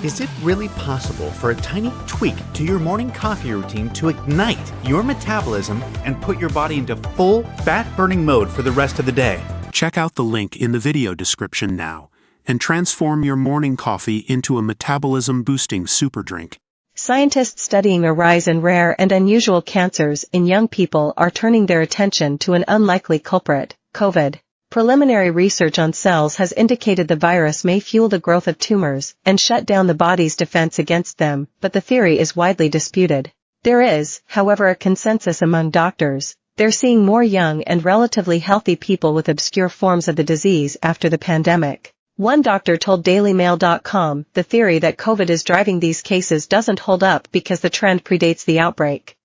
Is it really possible for a tiny tweak to your morning coffee routine to ignite your metabolism and put your body into full fat-burning mode for the rest of the day? Check out the link in the video description now and transform your morning coffee into a metabolism-boosting super drink. Scientists studying a rise in rare and unusual cancers in young people are turning their attention to an unlikely culprit, COVID. Preliminary research on cells has indicated the virus may fuel the growth of tumors and shut down the body's defense against them, but the theory is widely disputed. There is, however, a consensus among doctors. They're seeing more young and relatively healthy people with obscure forms of the disease after the pandemic. One doctor told DailyMail.com the theory that COVID is driving these cases doesn't hold up because the trend predates the outbreak.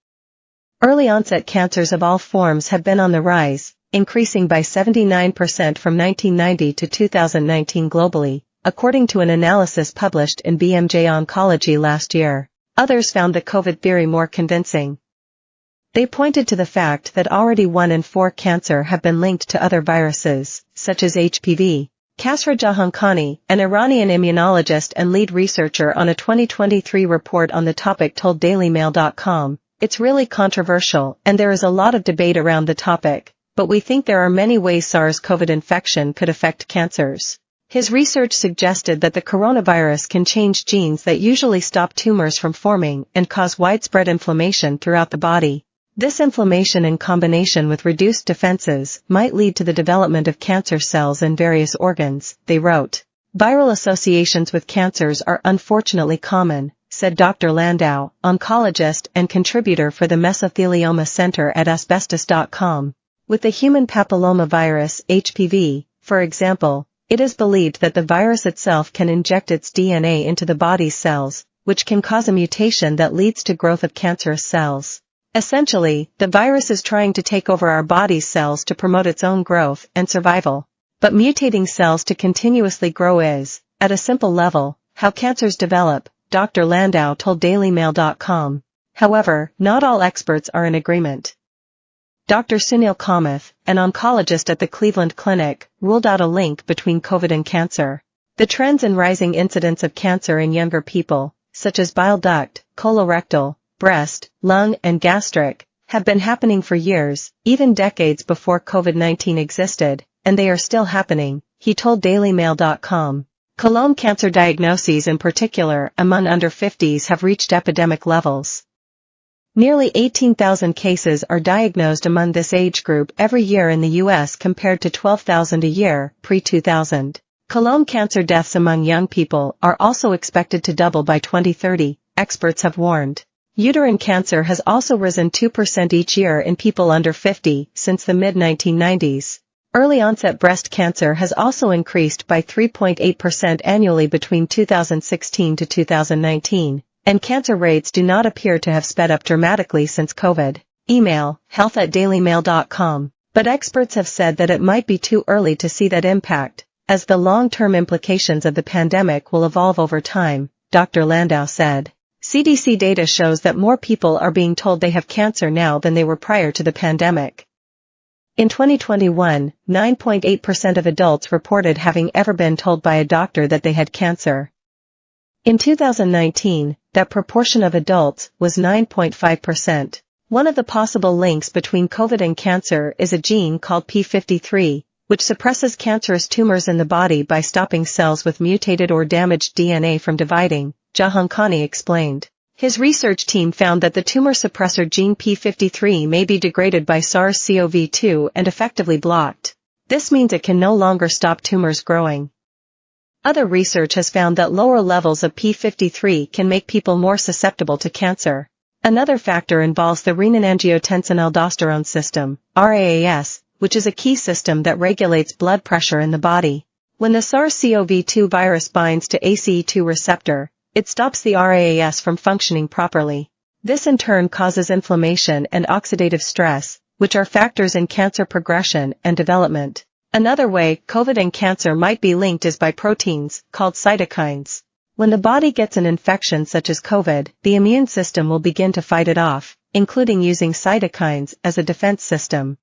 Early-onset cancers of all forms have been on the rise, increasing by 79% from 1990 to 2019 globally, according to an analysis published in BMJ Oncology last year. Others found the COVID theory more convincing. They pointed to the fact that already 1 in 4 cancer have been linked to other viruses, such as HPV. Kasra Jahankhani, an Iranian immunologist and lead researcher on a 2023 report on the topic, told DailyMail.com, "It's really controversial and there is a lot of debate around the topic. But we think there are many ways SARS-CoV infection could affect cancers." His research suggested that the coronavirus can change genes that usually stop tumors from forming and cause widespread inflammation throughout the body. This inflammation in combination with reduced defenses might lead to the development of cancer cells in various organs, they wrote. Viral associations with cancers are unfortunately common, said Dr. Landau, oncologist and contributor for the Mesothelioma Center at asbestos.com. With the human papillomavirus, HPV, for example, it is believed that the virus itself can inject its DNA into the body's cells, which can cause a mutation that leads to growth of cancerous cells. Essentially, the virus is trying to take over our body's cells to promote its own growth and survival. But mutating cells to continuously grow is, at a simple level, how cancers develop, Dr. Landau told DailyMail.com. However, not all experts are in agreement. Dr. Sunil Kamath, an oncologist at the Cleveland Clinic, ruled out a link between COVID and cancer. The trends in rising incidence of cancer in younger people, such as bile duct, colorectal, breast, lung and gastric, have been happening for years, even decades before COVID-19 existed, and they are still happening, he told DailyMail.com. Colon cancer diagnoses in particular among under 50s have reached epidemic levels. Nearly 18,000 cases are diagnosed among this age group every year in the U.S. compared to 12,000 a year, pre-2000. Colon cancer deaths among young people are also expected to double by 2030, experts have warned. Uterine cancer has also risen 2% each year in people under 50 since the mid-1990s. Early-onset breast cancer has also increased by 3.8% annually between 2016 to 2019. And cancer rates do not appear to have sped up dramatically since COVID. Email, health@dailymail.com. But experts have said that it might be too early to see that impact, as the long-term implications of the pandemic will evolve over time, Dr. Landau said. CDC data shows that more people are being told they have cancer now than they were prior to the pandemic. In 2021, 9.8% of adults reported having ever been told by a doctor that they had cancer. In 2019, that proportion of adults was 9.5%. One of the possible links between COVID and cancer is a gene called p53, which suppresses cancerous tumors in the body by stopping cells with mutated or damaged DNA from dividing, Jahankhani explained. His research team found that the tumor suppressor gene p53 may be degraded by SARS-CoV-2 and effectively blocked. This means it can no longer stop tumors growing. Other research has found that lower levels of p53 can make people more susceptible to cancer. Another factor involves the renin-angiotensin-aldosterone system, RAAS, which is a key system that regulates blood pressure in the body. When the SARS-CoV-2 virus binds to ACE2 receptor, it stops the RAAS from functioning properly. This in turn causes inflammation and oxidative stress, which are factors in cancer progression and development. Another way COVID and cancer might be linked is by proteins, called cytokines. When the body gets an infection such as COVID, the immune system will begin to fight it off, including using cytokines as a defense system.